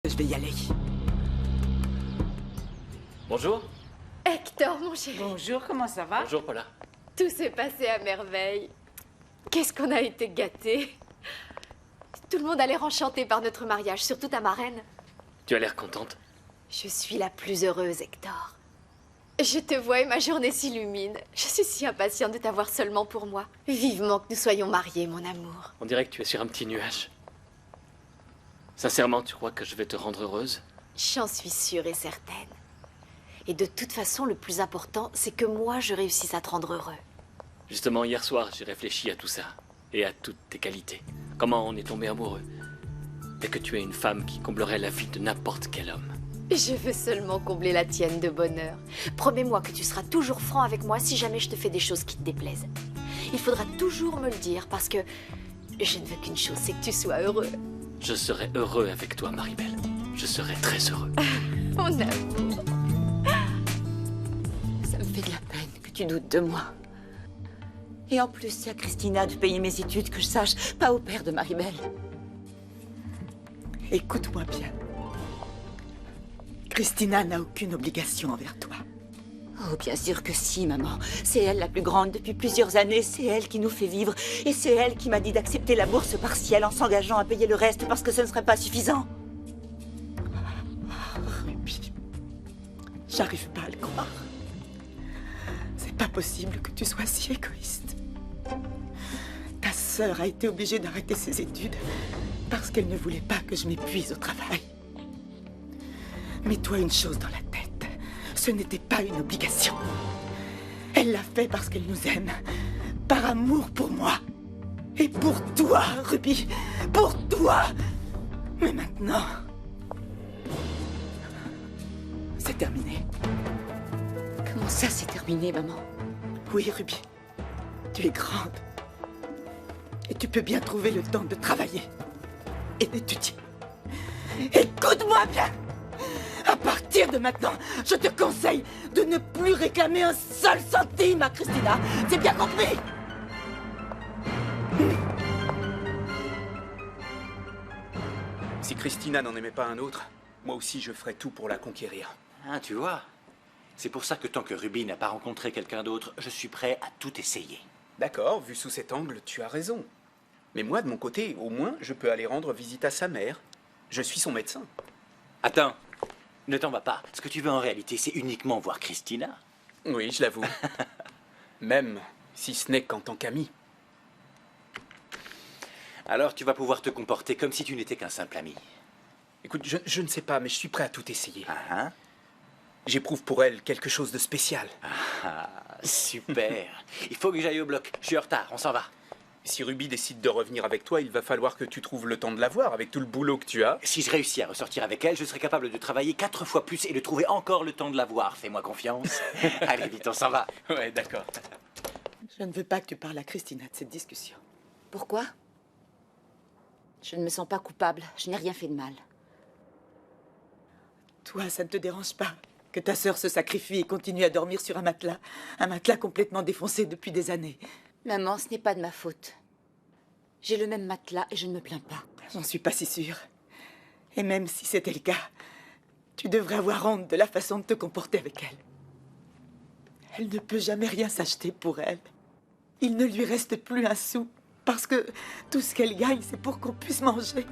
Je vais y aller. Bonjour. Hector, mon chéri. Bonjour, comment ça va? Bonjour, Paula. Tout s'est passé à merveille. Qu'est-ce qu'on a été gâtés. Tout le monde a l'air enchanté par notre mariage, surtout ta marraine. Tu as l'air contente. Je suis la plus heureuse, Hector. Je te vois et ma journée s'illumine. Je suis si impatiente de t'avoir seulement pour moi. Vivement que nous soyons mariés, mon amour. On dirait que tu es sur un petit nuage. Sincèrement, tu crois que je vais te rendre heureuse? J'en suis sûre et certaine. Et de toute façon, le plus important, c'est que moi, je réussisse à te rendre heureux. Justement, hier soir, j'ai réfléchi à tout ça. Et à toutes tes qualités. Comment on est tombé amoureux. Et que tu es une femme qui comblerait la vie de n'importe quel homme. Je veux seulement combler la tienne de bonheur. Promets-moi que tu seras toujours franc avec moi si jamais je te fais des choses qui te déplaisent. Il faudra toujours me le dire parce que je ne veux qu'une chose, c'est que tu sois heureux. Je serai heureux avec toi, Maribel. Je serai très heureux. Mon amour. Ça me fait de la peine que tu doutes de moi. Et en plus, c'est à Christina de payer mes études, que je sache, pas au père de Maribel. Écoute-moi bien. Christina n'a aucune obligation envers toi. Oh, bien sûr que si, maman. C'est elle la plus grande depuis plusieurs années. C'est elle qui nous fait vivre. Et c'est elle qui m'a dit d'accepter la bourse partielle en s'engageant à payer le reste parce que ce ne serait pas suffisant. Ruby, j'arrive pas à le croire. C'est pas possible que tu sois si égoïste. Ta sœur a été obligée d'arrêter ses études parce qu'elle ne voulait pas que je m'épuise au travail. Mets-toi une chose dans la tête. Ce n'était pas une obligation. Elle l'a fait parce qu'elle nous aime. Par amour pour moi. Et pour toi, Ruby. Pour toi. Mais maintenant... c'est terminé. Comment ça, c'est terminé, maman? Oui, Ruby. Tu es grande. Et tu peux bien trouver le temps de travailler. Et d'étudier. Écoute-moi bien. À partir de maintenant, je te conseille de ne plus réclamer un seul centime à Christina. C'est bien compris? Si Christina n'en aimait pas un autre, moi aussi je ferais tout pour la conquérir. Ah, tu vois. C'est pour ça que tant que Ruby n'a pas rencontré quelqu'un d'autre, je suis prêt à tout essayer. D'accord, vu sous cet angle, tu as raison. Mais moi, de mon côté, au moins, je peux aller rendre visite à sa mère. Je suis son médecin. Attends, ne t'en vas pas. Ce que tu veux en réalité, c'est uniquement voir Christina. Oui, je l'avoue. Même si ce n'est qu'en tant qu'ami. Alors tu vas pouvoir te comporter comme si tu n'étais qu'un simple ami. Écoute, je ne sais pas, mais je suis prêt à tout essayer. Ah, hein? J'éprouve pour elle quelque chose de spécial. Ah, super. Il faut que j'aille au bloc. Je suis en retard, on s'en va. Si Ruby décide de revenir avec toi, il va falloir que tu trouves le temps de la voir avec tout le boulot que tu as. Si je réussis à ressortir avec elle, je serai capable de travailler 4 fois plus et de trouver encore le temps de la voir. Fais-moi confiance. Allez, vite, on s'en va. Ouais, d'accord. Je ne veux pas que tu parles à Christina de cette discussion. Pourquoi? Je ne me sens pas coupable. Je n'ai rien fait de mal. Toi, ça ne te dérange pas que ta sœur se sacrifie et continue à dormir sur un matelas complètement défoncé depuis des années. Maman, ce n'est pas de ma faute. J'ai le même matelas et je ne me plains pas. J'en suis pas si sûre. Et même si c'était le cas, tu devrais avoir honte de la façon de te comporter avec elle. Elle ne peut jamais rien s'acheter pour elle. Il ne lui reste plus un sou, parce que tout ce qu'elle gagne, c'est pour qu'on puisse manger.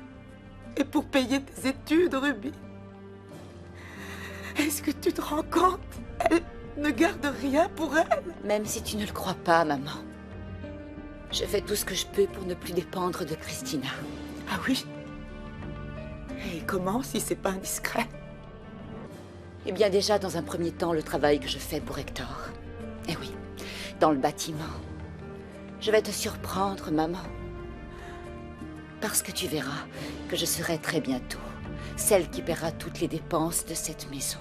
Et pour payer tes études, Ruby. Est-ce que tu te rends compte? Elle ne garde rien pour elle. Même si tu ne le crois pas, maman. Je fais tout ce que je peux pour ne plus dépendre de Christina. Ah oui? Et comment, si c'est pas indiscret? Eh bien déjà, dans un premier temps, le travail que je fais pour Hector. Eh oui, dans le bâtiment. Je vais te surprendre, maman. Parce que tu verras que je serai très bientôt celle qui paiera toutes les dépenses de cette maison.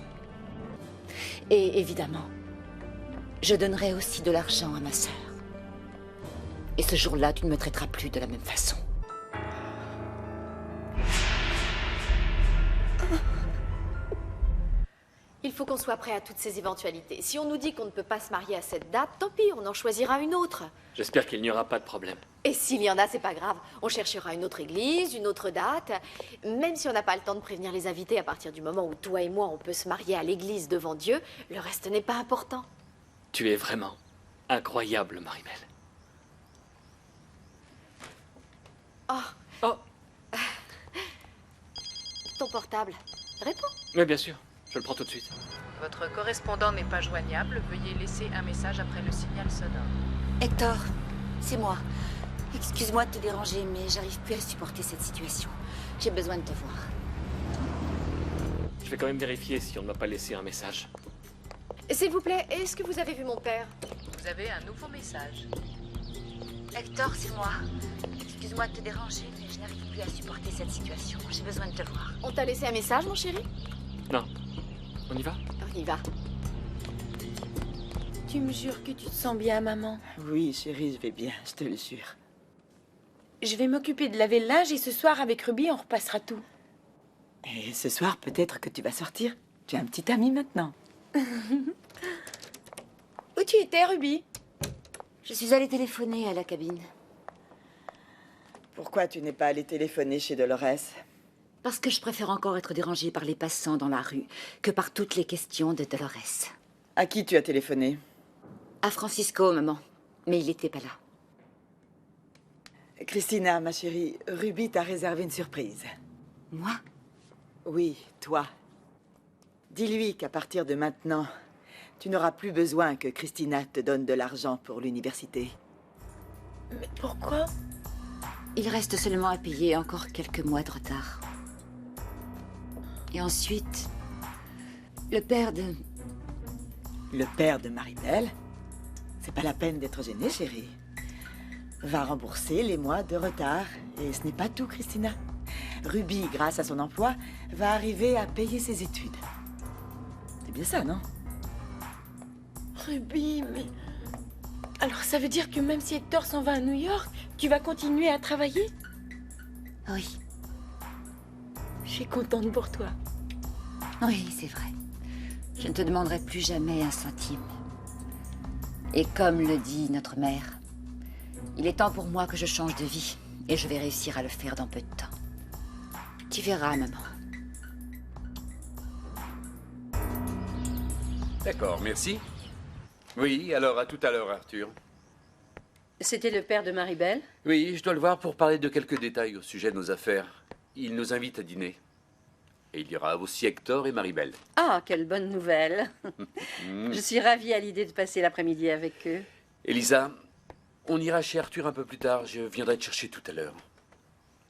Et évidemment, je donnerai aussi de l'argent à ma sœur. Et ce jour-là, tu ne me traiteras plus de la même façon. Il faut qu'on soit prêt à toutes ces éventualités. Si on nous dit qu'on ne peut pas se marier à cette date, tant pis, on en choisira une autre. J'espère qu'il n'y aura pas de problème. Et s'il y en a, c'est pas grave. On cherchera une autre église, une autre date. Même si on n'a pas le temps de prévenir les invités, à partir du moment où toi et moi, on peut se marier à l'église devant Dieu, le reste n'est pas important. Tu es vraiment incroyable, Maribel. Oh, Oh, ton portable. Réponds. oui, bien sûr. Je le prends tout de suite. Votre correspondant n'est pas joignable. Veuillez laisser un message après le signal sonore. Hector, c'est moi. Excuse-moi de te déranger, mais j'arrive plus à supporter cette situation. J'ai besoin de te voir. Je vais quand même vérifier si on ne m'a pas laissé un message. S'il vous plaît, est-ce que vous avez vu mon père? Vous avez un nouveau message. Hector, c'est moi. Excuse-moi de te déranger, mais je n'arrive plus à supporter cette situation. J'ai besoin de te voir. On t'a laissé un message, mon chéri? Non. On y va? On y va. Tu me jures que tu te sens bien, maman? Oui, chérie, je vais bien, je te le jure. Je vais m'occuper de laver le linge et ce soir, avec Ruby, on repassera tout. Et ce soir, peut-être que tu vas sortir. Tu as un petit ami maintenant. Où tu étais, Ruby? Je suis allée téléphoner à la cabine. Pourquoi tu n'es pas allé téléphoner chez Dolores? Parce que je préfère encore être dérangée par les passants dans la rue que par toutes les questions de Dolores. À qui tu as téléphoné? À Francisco, maman. Mais il n'était pas là. Christina, ma chérie, Ruby t'a réservé une surprise. Moi? Oui, toi. Dis-lui qu'à partir de maintenant, tu n'auras plus besoin que Christina te donne de l'argent pour l'université. Mais pourquoi? Il reste seulement à payer encore quelques mois de retard. Et ensuite, le père de... Le père de Maribel? C'est pas la peine d'être gênée, chérie. Va rembourser les mois de retard. Et ce n'est pas tout, Christina. Ruby, grâce à son emploi, va arriver à payer ses études. C'est bien ça, non? Ruby, mais... Alors ça veut dire que même si Hector s'en va à New York, tu vas continuer à travailler? Oui, Je suis contente pour toi. oui, c'est vrai. Je ne te demanderai plus jamais un centime. Et comme le dit notre mère, il est temps pour moi que je change de vie. Et je vais réussir à le faire dans peu de temps. Tu verras, maman. D'accord, merci. Oui, alors à tout à l'heure, Arthur. C'était le père de Maribel? Oui, je dois le voir pour parler de quelques détails au sujet de nos affaires. Il nous invite à dîner. Et il y aura aussi Hector et Maribel. Ah, quelle bonne nouvelle. Je suis ravie à l'idée de passer l'après-midi avec eux. Elisa, on ira chez Arthur un peu plus tard. Je viendrai te chercher tout à l'heure.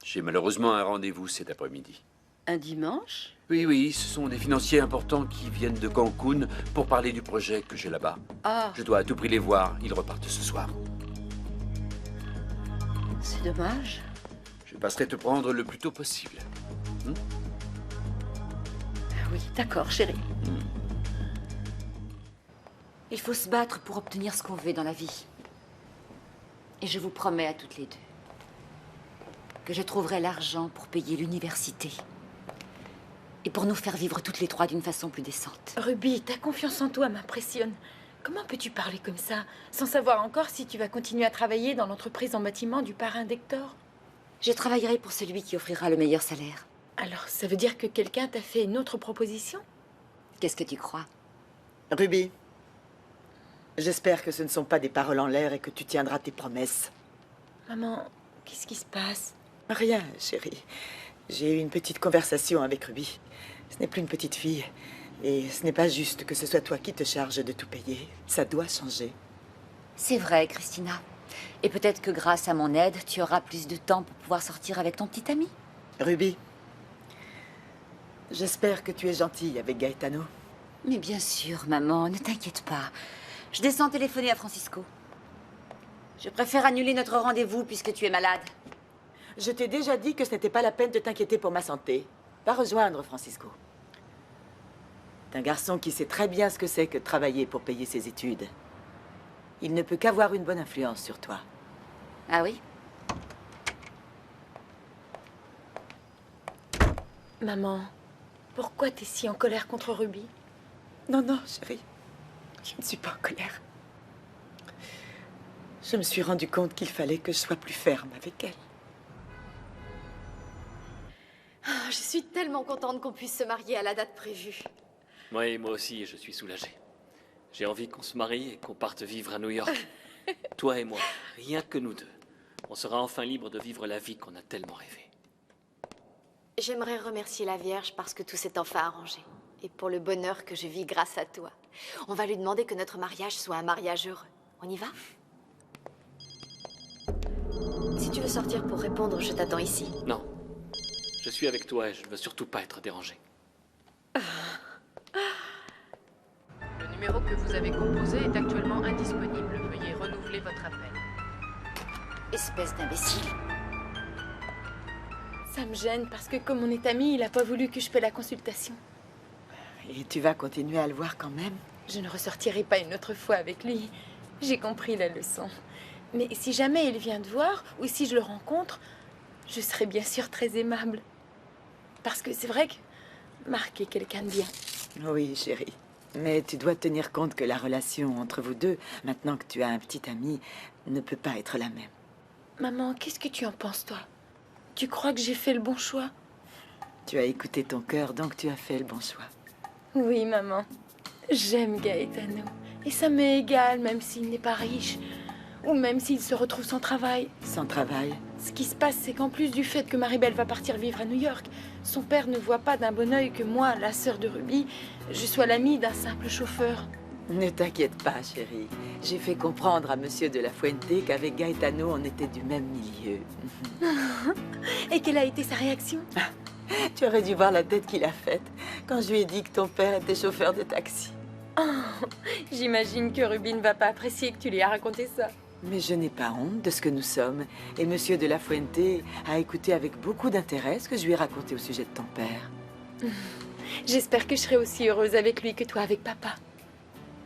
J'ai malheureusement un rendez-vous cet après-midi. Un dimanche? Oui, oui, ce sont des financiers importants qui viennent de Cancun pour parler du projet que j'ai là-bas. Ah, Je dois à tout prix les voir. Ils repartent ce soir. c'est dommage. Je passerai te prendre le plus tôt possible. Oui, d'accord, chérie. Il faut se battre pour obtenir ce qu'on veut dans la vie. Et je vous promets à toutes les deux que je trouverai l'argent pour payer l'université. Et pour nous faire vivre toutes les trois d'une façon plus décente. Ruby, ta confiance en toi m'impressionne. Comment peux-tu parler comme ça, sans savoir encore si tu vas continuer à travailler dans l'entreprise en bâtiment du parrain d'Hector? Je travaillerai pour celui qui offrira le meilleur salaire. Alors, ça veut dire que quelqu'un t'a fait une autre proposition? Qu'est-ce que tu crois? Ruby, j'espère que ce ne sont pas des paroles en l'air et que tu tiendras tes promesses. Maman, qu'est-ce qui se passe? Rien, chérie. J'ai eu une petite conversation avec Ruby. Ce n'est plus une petite fille. Et ce n'est pas juste que ce soit toi qui te charges de tout payer. Ça doit changer. C'est vrai, Christina. Et peut-être que grâce à mon aide, tu auras plus de temps pour pouvoir sortir avec ton petit ami. Ruby, j'espère que tu es gentille avec Gaetano. Mais bien sûr, maman, ne t'inquiète pas. Je descends téléphoner à Francisco. Je préfère annuler notre rendez-vous puisque tu es malade. Je t'ai déjà dit que ce n'était pas la peine de t'inquiéter pour ma santé. Va rejoindre Francisco. C'est un garçon qui sait très bien ce que c'est que de travailler pour payer ses études. Il ne peut qu'avoir une bonne influence sur toi. Ah oui? Maman, pourquoi t'es si en colère contre Ruby? Non, non, chérie. Je ne suis pas en colère. Je me suis rendu compte qu'il fallait que je sois plus ferme avec elle. Ah, je suis tellement contente qu'on puisse se marier à la date prévue. Oui, moi aussi, je suis soulagé. J'ai envie qu'on se marie et qu'on parte vivre à New York. Toi et moi, rien que nous deux. On sera enfin libre de vivre la vie qu'on a tellement rêvé. J'aimerais remercier la Vierge parce que tout s'est enfin arrangé. Et pour le bonheur que je vis grâce à toi. On va lui demander que notre mariage soit un mariage heureux. On y va? Si tu veux sortir pour répondre, je t'attends ici. Non. Je suis avec toi et je ne veux surtout pas être dérangé. Le numéro que vous avez composé est actuellement indisponible. Veuillez renouveler votre appel. Espèce d'imbécile. Ça me gêne parce que comme on est amis, il a pas voulu que je paie la consultation. Et tu vas continuer à le voir quand même? Je ne ressortirai pas une autre fois avec lui. J'ai compris la leçon. Mais si jamais il vient te voir, ou si je le rencontre, je serai bien sûr très aimable. Parce que c'est vrai que Marc est quelqu'un de bien. Oui, chérie. Mais tu dois tenir compte que la relation entre vous deux, maintenant que tu as un petit ami, ne peut pas être la même. Maman, qu'est-ce que tu en penses, toi? Tu crois que j'ai fait le bon choix? Tu as écouté ton cœur, donc tu as fait le bon choix. Oui, maman. J'aime Gaetano. Et ça m'est égal, même s'il n'est pas riche. Ou même s'il se retrouve sans travail. Sans travail? Ce qui se passe, c'est qu'en plus du fait que Maribel va partir vivre à New York, son père ne voit pas d'un bon œil que moi, la sœur de Ruby, je sois l'amie d'un simple chauffeur. Ne t'inquiète pas, chérie. J'ai fait comprendre à Monsieur de la Fuente qu'avec Gaetano, on était du même milieu. Et quelle a été sa réaction? Tu aurais dû voir la tête qu'il a faite quand je lui ai dit que ton père était chauffeur de taxi. Oh, j'imagine que Ruby ne va pas apprécier que tu lui as raconté ça. Mais je n'ai pas honte de ce que nous sommes. Et Monsieur de la Fuente a écouté avec beaucoup d'intérêt ce que je lui ai raconté au sujet de ton père. J'espère que je serai aussi heureuse avec lui que toi avec papa.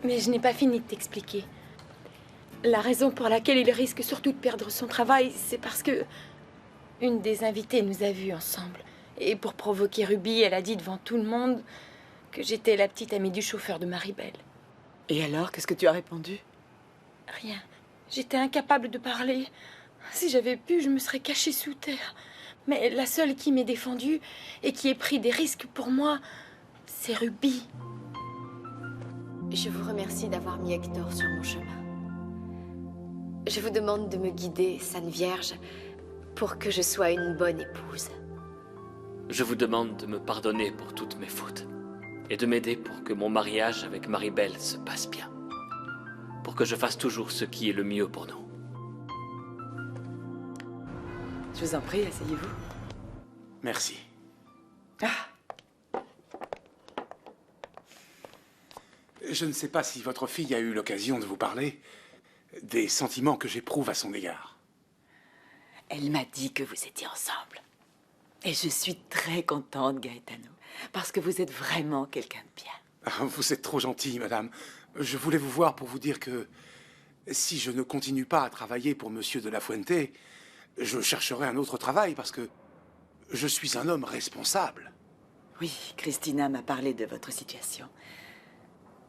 Mais je n'ai pas fini de t'expliquer. La raison pour laquelle il risque surtout de perdre son travail, c'est parce que une des invitées nous a vus ensemble. Et pour provoquer Ruby, elle a dit devant tout le monde que j'étais la petite amie du chauffeur de Maribel. Et alors, qu'est-ce que tu as répondu? Rien. J'étais incapable de parler. Si j'avais pu, je me serais cachée sous terre. Mais la seule qui m'ait défendue et qui ait pris des risques pour moi, c'est Ruby. Je vous remercie d'avoir mis Hector sur mon chemin. Je vous demande de me guider, Sainte Vierge, pour que je sois une bonne épouse. Je vous demande de me pardonner pour toutes mes fautes et de m'aider pour que mon mariage avec Maribel se passe bien. Pour que je fasse toujours ce qui est le mieux pour nous. Je vous en prie, asseyez-vous. Merci. Ah, Je ne sais pas si votre fille a eu l'occasion de vous parler des sentiments que j'éprouve à son égard. elle m'a dit que vous étiez ensemble. Et je suis très contente, Gaetano, parce que vous êtes vraiment quelqu'un de bien. Ah, vous êtes trop gentille, madame. Je voulais vous voir pour vous dire que si je ne continue pas à travailler pour Monsieur de la Fuente, je chercherai un autre travail parce que je suis un homme responsable. Oui, Christina m'a parlé de votre situation.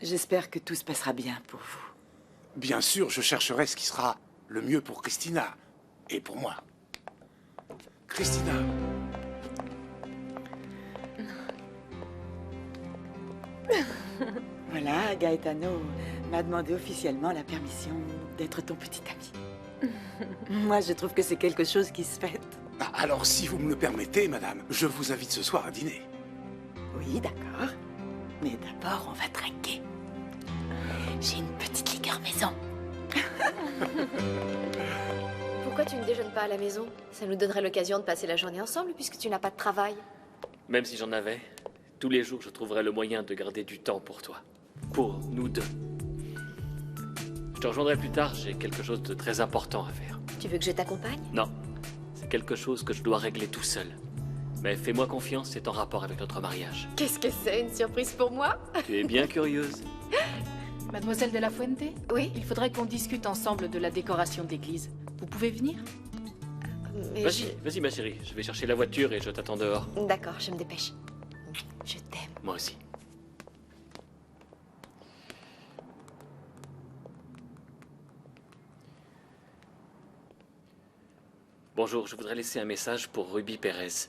J'espère que tout se passera bien pour vous. Bien sûr, je chercherai ce qui sera le mieux pour Christina et pour moi. Christina. Voilà, Gaetano m'a demandé officiellement la permission d'être ton petit ami. Moi, je trouve que c'est quelque chose qui se fête. Ah, alors, si vous me le permettez, madame, je vous invite ce soir à dîner. Oui, d'accord. Mais d'abord, on va trinquer. J'ai une petite liqueur maison. Pourquoi tu ne déjeunes pas à la maison? Ça nous donnerait l'occasion de passer la journée ensemble puisque tu n'as pas de travail. Même si j'en avais, tous les jours je trouverais le moyen de garder du temps pour toi. Pour nous deux. Je te rejoindrai plus tard, j'ai quelque chose de très important à faire. Tu veux que je t'accompagne? Non, c'est quelque chose que je dois régler tout seul. Mais fais-moi confiance, c'est en rapport avec notre mariage. Qu'est-ce que c'est? Une surprise pour moi? Tu es bien curieuse. Mademoiselle de la Fuente? Oui? Il faudrait qu'on discute ensemble de la décoration d'église. Vous pouvez venir? Mais Vas-y ma chérie, je vais chercher la voiture et je t'attends dehors. D'accord, je me dépêche. Je t'aime. Moi aussi. Bonjour, je voudrais laisser un message pour Ruby Pérez.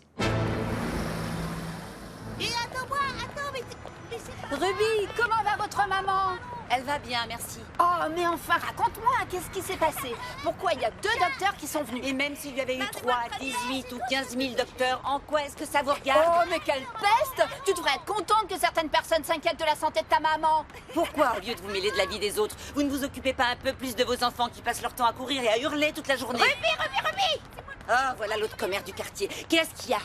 Ruby, comment va votre maman? Elle va bien, merci. Oh, mais enfin, raconte-moi, qu'est-ce qui s'est passé? Pourquoi il y a 2 docteurs qui sont venus? Et même s'il y avait eu 3, 18 ou 15 000 docteurs, en quoi est-ce que ça vous regarde? Oh, mais quelle peste! Tu devrais être contente que certaines personnes s'inquiètent de la santé de ta maman. Pourquoi, au lieu de vous mêler de la vie des autres, vous ne vous occupez pas un peu plus de vos enfants qui passent leur temps à courir et à hurler toute la journée? Ruby! Oh, voilà l'autre commère du quartier. Qu'est-ce qu'il y a?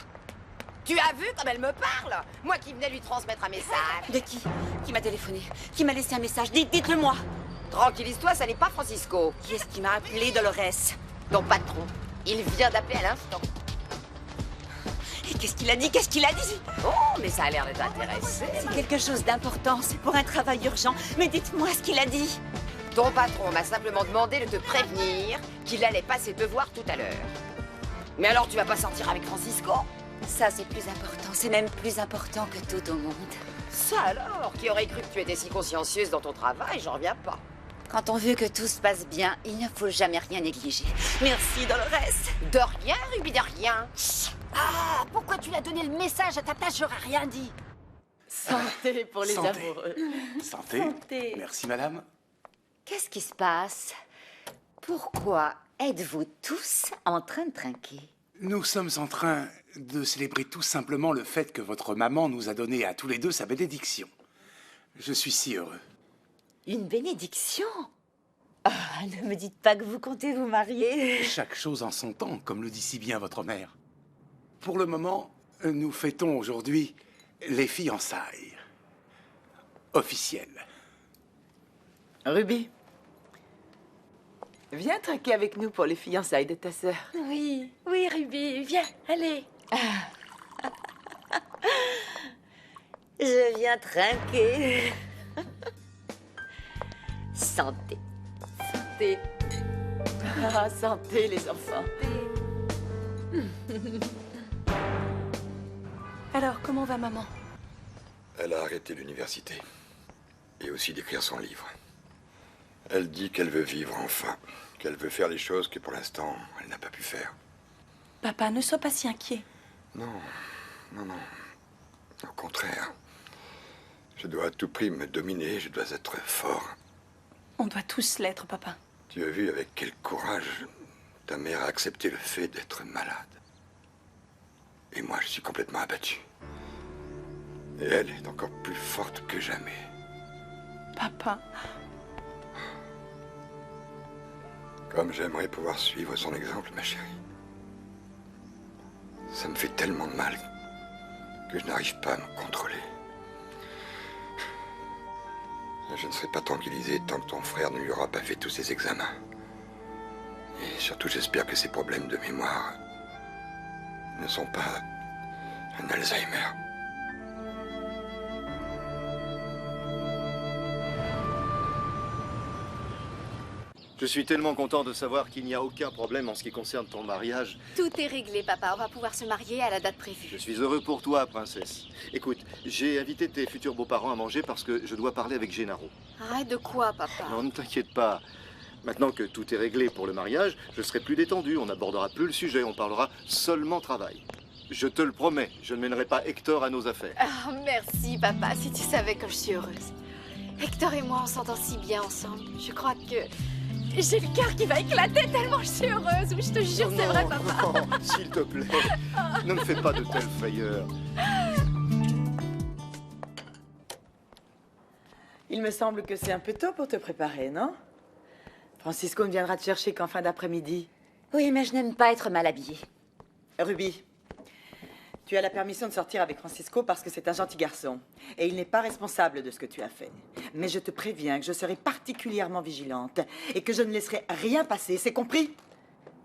Tu as vu comme elle me parle? Moi qui venais lui transmettre un message. De qui? Qui m'a téléphoné? Qui m'a laissé un message? Dites-le-moi. Tranquillise-toi, ça n'est pas Francisco. Qui est-ce qui m'a appelé, Dolores? Ton patron. Il vient d'appeler à l'instant. Et qu'est-ce qu'il a dit? Qu'est-ce qu'il a dit? Oh, mais ça a l'air d'être intéressé. C'est quelque chose d'important, c'est pour un travail urgent. Mais dites-moi ce qu'il a dit. Ton patron m'a simplement demandé de te prévenir qu'il allait passer te voir tout à l'heure. Mais alors tu vas pas sortir avec Francisco? Ça, c'est plus important. C'est même plus important que tout au monde. Ça alors? Qui aurait cru que tu étais si consciencieuse dans ton travail? J'en reviens pas. Quand on veut que tout se passe bien, il ne faut jamais rien négliger. Merci, Dolores. De rien, Ruby, de rien. Ah, pourquoi tu l'as donné le message à ta place? J'aurais rien dit. Santé pour les Santé. amoureux. Santé. Merci, madame. Qu'est-ce qui se passe? Pourquoi êtes-vous tous en train de trinquer? Nous sommes en train de célébrer tout simplement le fait que votre maman nous a donné à tous les deux sa bénédiction. Je suis si heureux. Une bénédiction? Ah, ne me dites pas que vous comptez vous marier. Chaque chose en son temps, comme le dit si bien votre mère. Pour le moment, nous fêtons aujourd'hui les fiançailles. Officielles. Ruby, viens trinquer avec nous pour les fiançailles de ta sœur. Oui, oui, Ruby, viens, allez. Je viens trinquer. Santé. Santé. Ah, santé, les enfants. Alors, comment va maman? Elle a arrêté l'université. Et aussi d'écrire son livre. Elle dit qu'elle veut vivre enfin. Qu'elle veut faire les choses que pour l'instant, elle n'a pas pu faire. Papa, ne sois pas si inquiet. Non. Au contraire. Je dois à tout prix me dominer, je dois être fort. On doit tous l'être, papa. Tu as vu avec quel courage ta mère a accepté le fait d'être malade. Et moi, je suis complètement abattu. Et elle est encore plus forte que jamais. Papa. Comme j'aimerais pouvoir suivre son exemple, ma chérie. Ça me fait tellement de mal que je n'arrive pas à me contrôler. Je ne serai pas tranquillisé tant que ton frère ne lui aura pas fait tous ses examens. Et surtout, j'espère que ses problèmes de mémoire ne sont pas un Alzheimer. Je suis tellement content de savoir qu'il n'y a aucun problème en ce qui concerne ton mariage. Tout est réglé, papa. On va pouvoir se marier à la date prévue. Je suis heureux pour toi, princesse. Écoute, j'ai invité tes futurs beaux-parents à manger parce que je dois parler avec Gennaro. Arrête de quoi, papa? Non, ne t'inquiète pas. Maintenant que tout est réglé pour le mariage, je serai plus détendu. On n'abordera plus le sujet, on parlera seulement travail. Je te le promets, je ne mènerai pas Hector à nos affaires. Ah, merci, papa. Si tu savais comme je suis heureuse. Hector et moi, on s'entend si bien ensemble. Je crois que j'ai le cœur qui va éclater tellement je suis heureuse. Oui, je te jure, c'est vrai, papa. Non, s'il te plaît, ne me fais pas de telles frayeurs. Il me semble que c'est un peu tôt pour te préparer, non? Francisco ne viendra te chercher qu'en fin d'après-midi. Oui, mais je n'aime pas être mal habillée. Ruby, tu as la permission de sortir avec Francisco parce que c'est un gentil garçon. Et il n'est pas responsable de ce que tu as fait. Mais je te préviens que je serai particulièrement vigilante et que je ne laisserai rien passer, c'est compris?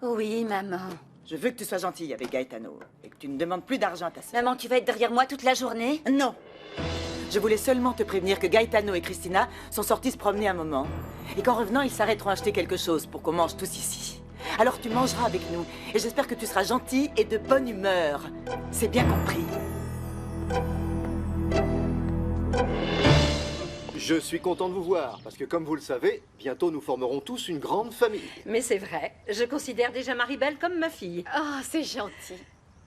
Oui, maman. Je veux que tu sois gentille avec Gaetano et que tu ne demandes plus d'argent à ta sœur. Maman, tu vas être derrière moi toute la journée? Non. Je voulais seulement te prévenir que Gaetano et Christina sont sortis se promener un moment. Et qu'en revenant, ils s'arrêteront acheter quelque chose pour qu'on mange tous ici. Alors tu mangeras avec nous. Et j'espère que tu seras gentille et de bonne humeur. C'est bien compris. Je suis content de vous voir, parce que comme vous le savez, bientôt nous formerons tous une grande famille. Mais c'est vrai, je considère déjà Maribel comme ma fille. Oh, c'est gentil.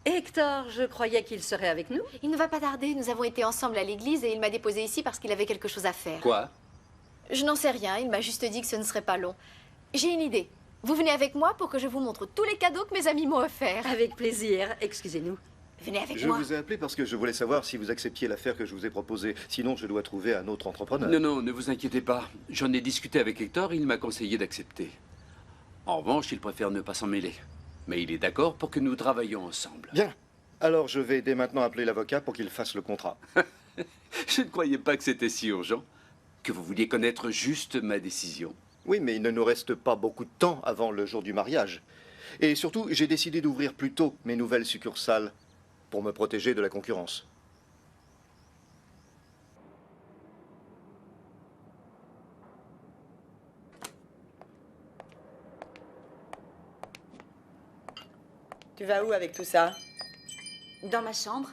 Hector, je croyais qu'il serait avec nous. Il ne va pas tarder, nous avons été ensemble à l'église et il m'a déposé ici parce qu'il avait quelque chose à faire. Quoi? Je n'en sais rien, il m'a juste dit que ce ne serait pas long. J'ai une idée. Vous venez avec moi pour que je vous montre tous les cadeaux que mes amis m'ont offerts. Avec plaisir, excusez-nous. Venez avec Je moi. vous ai appelé parce que je voulais savoir si vous acceptiez l'affaire que je vous ai proposée. Sinon, je dois trouver un autre entrepreneur. Non, non, ne vous inquiétez pas. J'en ai discuté avec Hector, il m'a conseillé d'accepter. En revanche, il préfère ne pas s'en mêler. Mais il est d'accord pour que nous travaillions ensemble. Bien. Alors, je vais dès maintenant appeler l'avocat pour qu'il fasse le contrat. Je ne croyais pas que c'était si urgent. Que vous vouliez connaître juste ma décision. Oui, mais il ne nous reste pas beaucoup de temps avant le jour du mariage. Et surtout, j'ai décidé d'ouvrir plus tôt mes nouvelles succursales pour me protéger de la concurrence. Tu vas où avec tout ça? Dans ma chambre.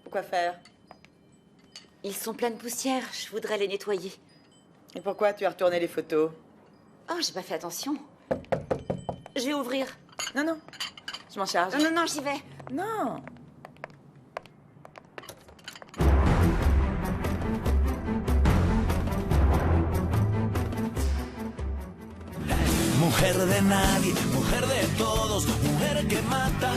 Pourquoi faire? Ils sont pleins de poussière, je voudrais les nettoyer. Et pourquoi tu as retourné les photos? Oh, j'ai pas fait attention. Je vais ouvrir. Non, non, je m'en charge. Non, non, non, j'y vais. Non. Mujer de nadie, mujer de todos, mujer que mata.